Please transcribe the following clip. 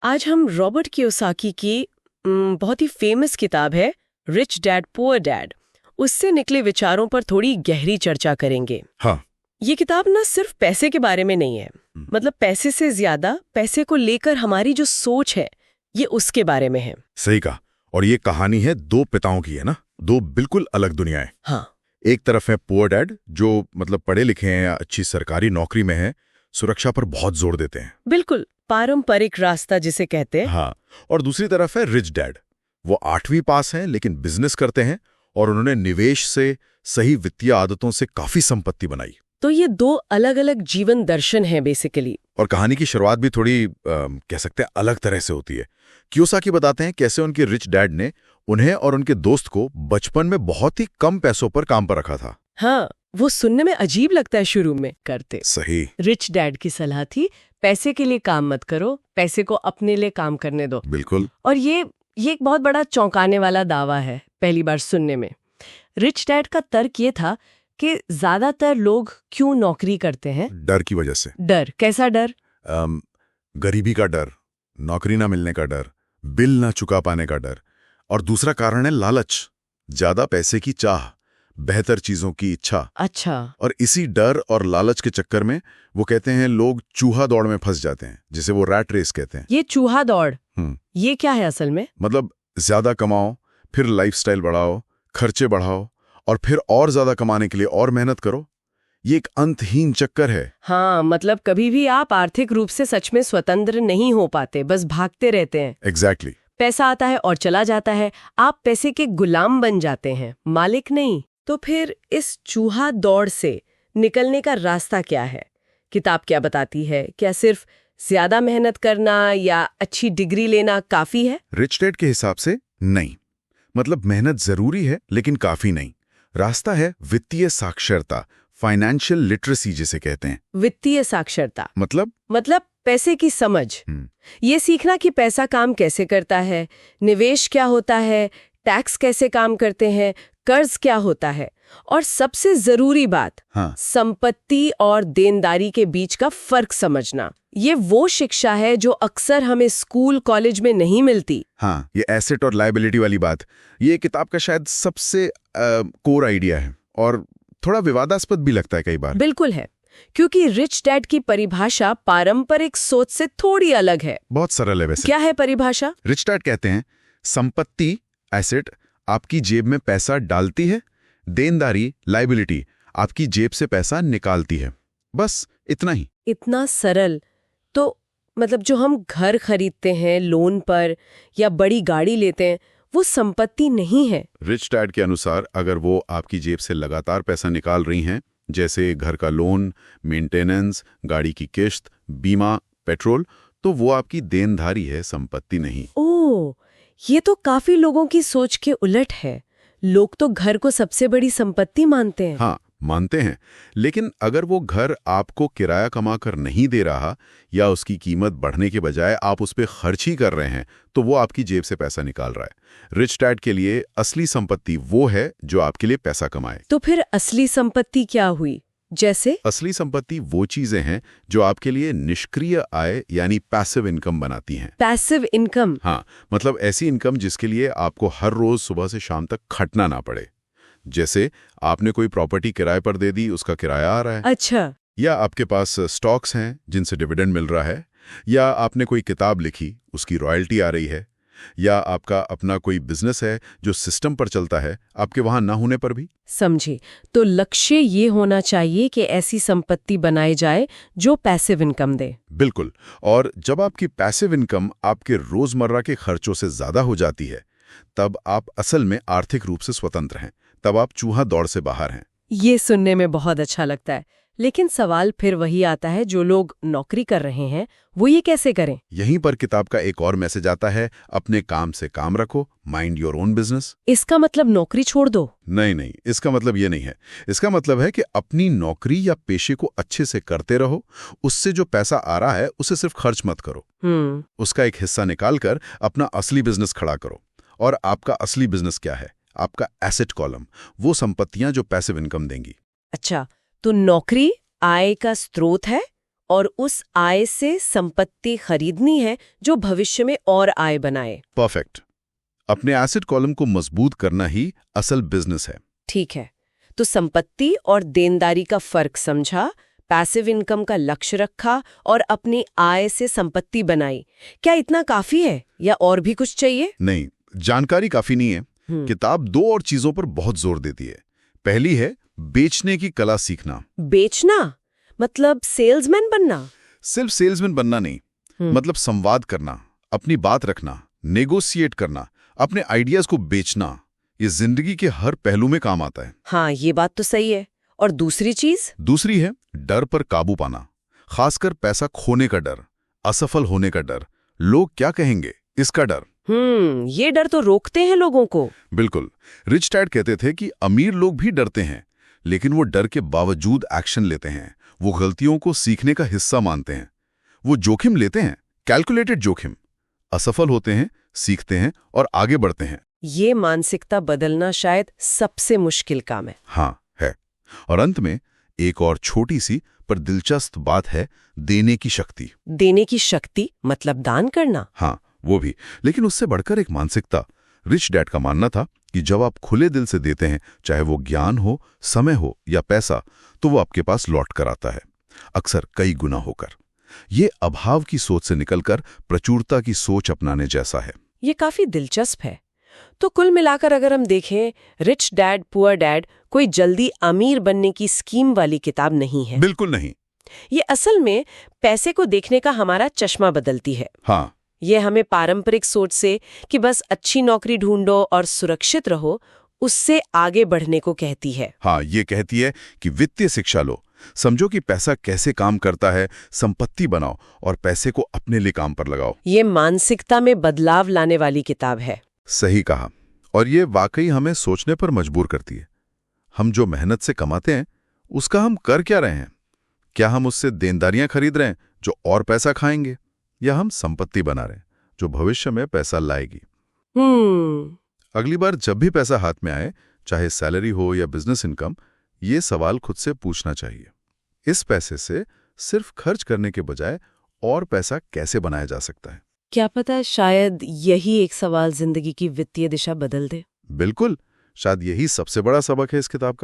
आज हम Robert Kiyosaki की बहुत ही फेमस किताब है रिच डैड पुअर डैड, उससे निकले विचारों पर थोड़ी गहरी चर्चा करेंगे। हाँ। ये किताब ना सिर्फ पैसे के बारे में नहीं है, मतलब पैसे से ज्यादा पैसे को लेकर हमारी जो सोच है ये उसके बारे में है। सही कहा। और ये कहानी है दो पिताओं की, है ना, दो बिल्कुल अलग दुनियाएं। हाँ, एक तरफ है पुअर डैड, जो मतलब पढ़े लिखे हैं या अच्छी सरकारी नौकरी में है, सुरक्षा पर बहुत जोर देते हैं। बिल्कुल पारंपरिक रास्ता जिसे कहते हैं। हाँ। और दूसरी तरफ है रिच डैड, वो 8वीं पास हैं लेकिन बिजनेस करते हैं और उन्होंने निवेश से, सही वित्तीय आदतों से काफी संपत्ति बनाई। तो ये दो अलग अलग जीवन दर्शन हैं बेसिकली। और कहानी की शुरुआत भी थोड़ी कह सकते हैं अलग तरह से होती है। कियोसाकी बताते हैं कैसे उनके रिच डैड ने उन्हें और उनके दोस्त को बचपन में बहुत ही कम पैसों पर काम पर रखा था। हाँ, वो सुनने में अजीब लगता है शुरू में करते। सही। रिच डैड की सलाह थी पैसे के लिए काम मत करो, पैसे को अपने लिए काम करने दो। बिल्कुल। और ये एक बहुत बड़ा चौंकाने वाला दावा है पहली बार सुनने में। रिच डैड का तर्क ये था कि ज्यादातर लोग क्यों नौकरी करते हैं? डर की वजह से। डर? कैसा डर? गरीबी का डर, नौकरी ना मिलने का डर, बिल ना चुका पाने का डर। और दूसरा कारण है लालच, ज्यादा पैसे की चाह, बेहतर चीजों की इच्छा। अच्छा। और इसी डर और लालच के चक्कर में वो कहते हैं लोग चूहा दौड़ में फंस जाते हैं, जिसे वो रैट रेस कहते हैं। ये चूहा दौड़, ये क्या है असल में? मतलब ज्यादा कमाओ, फिर लाइफस्टाइल बढ़ाओ, खर्चे बढ़ाओ, और फिर और ज्यादा कमाने के लिए और मेहनत करो। ये एक अंतहीन चक्कर है। हाँ, मतलब कभी भी आप आर्थिक रूप से सच में स्वतंत्र नहीं हो पाते, बस भागते रहते हैं। एग्जैक्टली। पैसा आता है और चला जाता है, आप पैसे के गुलाम बन जाते हैं, मालिक नहीं। तो फिर इस चूहा दौड़ से निकलने का रास्ता क्या है? किताब क्या बताती है? क्या सिर्फ ज्यादा मेहनत करना या अच्छी डिग्री लेना काफी है? रिच डैड के हिसाब से नहीं। मतलब मेहनत जरूरी है लेकिन काफी नहीं। रास्ता है वित्तीय साक्षरता, फाइनेंशियल लिटरेसी जिसे कहते हैं। वित्तीय साक्षरता मतलब पैसे की समझ। ये सीखना कि पैसा काम कैसे करता है, निवेश क्या होता है, टैक्स कैसे काम करते हैं, कर्ज क्या होता है, और सबसे जरूरी बात, हाँ, संपत्ति और देनदारी के बीच का फर्क समझना। ये वो शिक्षा है जो अक्सर हमें स्कूल कॉलेज में नहीं मिलती। हाँ, ये एसेट और लायबिलिटी वाली बात, ये किताब का शायद सबसे कोर आइडिया है और थोड़ा विवादास्पद भी लगता है कई बार। बिल्कुल है, क्योंकि रिच डैड की परिभाषा पारंपरिक सोच से थोड़ी अलग है। बहुत सरल है वैसे। क्या है परिभाषा? रिच डैड कहते हैं संपत्ति, एसेट, आपकी जेब में पैसा डालती है, देनदारी, लायबिलिटी, आपकी जेब से पैसा निकालती है। बस इतना ही। इतना सरल। तो मतलब जो हम घर खरीदते हैं लोन पर या बड़ी गाड़ी लेते हैं, वो संपत्ति नहीं है। रिच डैड के अनुसार अगर वो आपकी जेब से लगातार पैसा निकाल रही हैं, जैसे घर का लोन, मेंटेनेंस, गाड़ी की किश्त, बीमा, पेट्रोल, तो वो आपकी देनदारी है, संपत्ति नहीं। ओह, ये तो काफी लोगों की सोच के उलट है। लोग तो घर को सबसे बड़ी संपत्ति मानते हैं। हाँ, मानते हैं, लेकिन अगर वो घर आपको किराया कमा कर नहीं दे रहा या उसकी कीमत बढ़ने के बजाय आप उस पर खर्च ही कर रहे हैं, तो वो आपकी जेब से पैसा निकाल रहा है। रिच डैड के लिए असली संपत्ति वो है जो आपके लिए पैसा कमाए। तो फिर असली संपत्ति क्या हुई? जैसे असली संपत्ति वो चीजें हैं जो आपके लिए निष्क्रिय आय यानी पैसिव इनकम बनाती हैं। Passive income? हाँ, मतलब ऐसी इनकम जिसके लिए आपको हर रोज सुबह से शाम तक खटना ना पड़े। जैसे आपने कोई प्रॉपर्टी किराए पर दे दी, उसका किराया आ रहा है। अच्छा। या आपके पास स्टॉक्स हैं जिनसे डिविडेंड मिल रहा है, या आपने कोई किताब लिखी, उसकी रॉयल्टी आ रही है, या आपका अपना कोई बिजनेस है जो सिस्टम पर चलता है, आपके वहां ना होने पर भी। समझी। तो लक्ष्य ये होना चाहिए कि ऐसी संपत्ति बनाई जाए जो पैसिव इनकम दे। बिल्कुल। और जब आपकी पैसिव इनकम आपके रोजमर्रा के खर्चों से ज्यादा हो जाती है, तब आप असल में आर्थिक रूप से स्वतंत्र हैं, तब आप चूहा दौड़ से बाहर हैं। ये सुनने में बहुत अच्छा लगता है, लेकिन सवाल फिर वही आता है, जो लोग नौकरी कर रहे हैं वो ये कैसे करें? यहीं पर किताब का एक और मैसेज आता है, अपने काम से काम रखो, माइंड योर ओन बिजनेस। इसका मतलब नौकरी छोड़ दो? नहीं, इसका मतलब ये नहीं है। इसका मतलब है कि अपनी नौकरी या पेशे को अच्छे से करते रहो, उससे जो पैसा आ रहा है उसे सिर्फ खर्च मत करो। उसका एक हिस्सा निकालकर अपना असली बिजनेस खड़ा करो। और आपका असली बिजनेस क्या है? आपका एसेट कॉलम, वो संपत्तियां जो पैसिव इनकम देंगी। अच्छा, तो नौकरी आय का स्रोत है और उस आय से संपत्ति खरीदनी है जो भविष्य में और आय बनाए। परफेक्ट। अपने एसेट कॉलम को मजबूत करना ही असल बिजनेस है। ठीक है, तो संपत्ति और देनदारी का फर्क समझा, पैसिव इनकम का लक्ष्य रखा और अपनी आय से संपत्ति बनाई। क्या इतना काफी है या और भी कुछ चाहिए? नहीं, जानकारी काफी नहीं है। किताब 2 और चीजों पर बहुत जोर देती है। पहली है बेचने की कला सीखना। बेचना मतलब सेल्समैन बनना? सिर्फ सेल्समैन बनना नहीं, मतलब संवाद करना, अपनी बात रखना, नेगोशिएट करना, अपने आइडियाज को बेचना। ये जिंदगी के हर पहलू में काम आता है। हाँ, ये बात तो सही है। और दूसरी चीज? दूसरी है डर पर काबू पाना, खासकर पैसा खोने का डर, असफल होने का डर, लोग क्या कहेंगे इसका डर। ये डर तो रोकते हैं लोगों को। बिल्कुल। रिच डैड कहते थे कि अमीर लोग भी डरते हैं, लेकिन वो डर के बावजूद एक्शन लेते हैं। वो गलतियों को सीखने का हिस्सा मानते हैं। वो जोखिम लेते हैं, कैलकुलेटेड जोखिम। असफल होते हैं, सीखते हैं और आगे बढ़ते हैं। ये मानसिकता बदलना शायद सबसे मुश्किल काम है। हाँ, है। और अंत में एक और छोटी सी पर दिलचस्प बात है, देने की शक्ति। देने की शक्ति मतलब दान करना? हाँ, वो भी। लेकिन उससे बढ़कर एक मानसिकता। रिच डैड का मानना था कि जब आप खुले दिल से देते हैं, चाहे वो ज्ञान हो, समय हो या पैसा, तो वो आपके पास लौट कर आता है, अक्सर कई गुना होकर। ये अभाव की सोच से निकलकर प्रचुरता की सोच अपनाने जैसा है। ये काफी दिलचस्प है। तो कुल मिलाकर अगर हम देखें, रिच डैड पुअर डैड कोई जल्दी अमीर बनने की स्कीम वाली किताब नहीं है। बिल्कुल नहीं। ये असल में पैसे को देखने का हमारा चश्मा बदलती है। हाँ, ये हमें पारंपरिक सोच से कि बस अच्छी नौकरी ढूंढो और सुरक्षित रहो, उससे आगे बढ़ने को कहती है। हाँ, ये कहती है कि वित्तीय शिक्षा लो, समझो कि पैसा कैसे काम करता है, संपत्ति बनाओ और पैसे को अपने लिए काम पर लगाओ। ये मानसिकता में बदलाव लाने वाली किताब है। सही कहा। और ये वाकई हमें सोचने पर मजबूर करती है। हम जो मेहनत से कमाते हैं, उसका हम कर क्या रहे हैं? क्या हम उससे देनदारियां खरीद रहे हैं जो और पैसा खाएंगे, या हम संपत्ति बना रहे हैं जो भविष्य में पैसा लाएगी? अगली बार जब भी पैसा हाथ में आए, चाहे सैलरी हो या बिजनेस इनकम, ये सवाल खुद से पूछना चाहिए, इस पैसे से सिर्फ खर्च करने के बजाय और पैसा कैसे बनाया जा सकता है? क्या पता है, शायद यही एक सवाल जिंदगी की वित्तीय दिशा बदल दे। बिल्कुल, शायद यही सबसे बड़ा सबक है इस किताब का।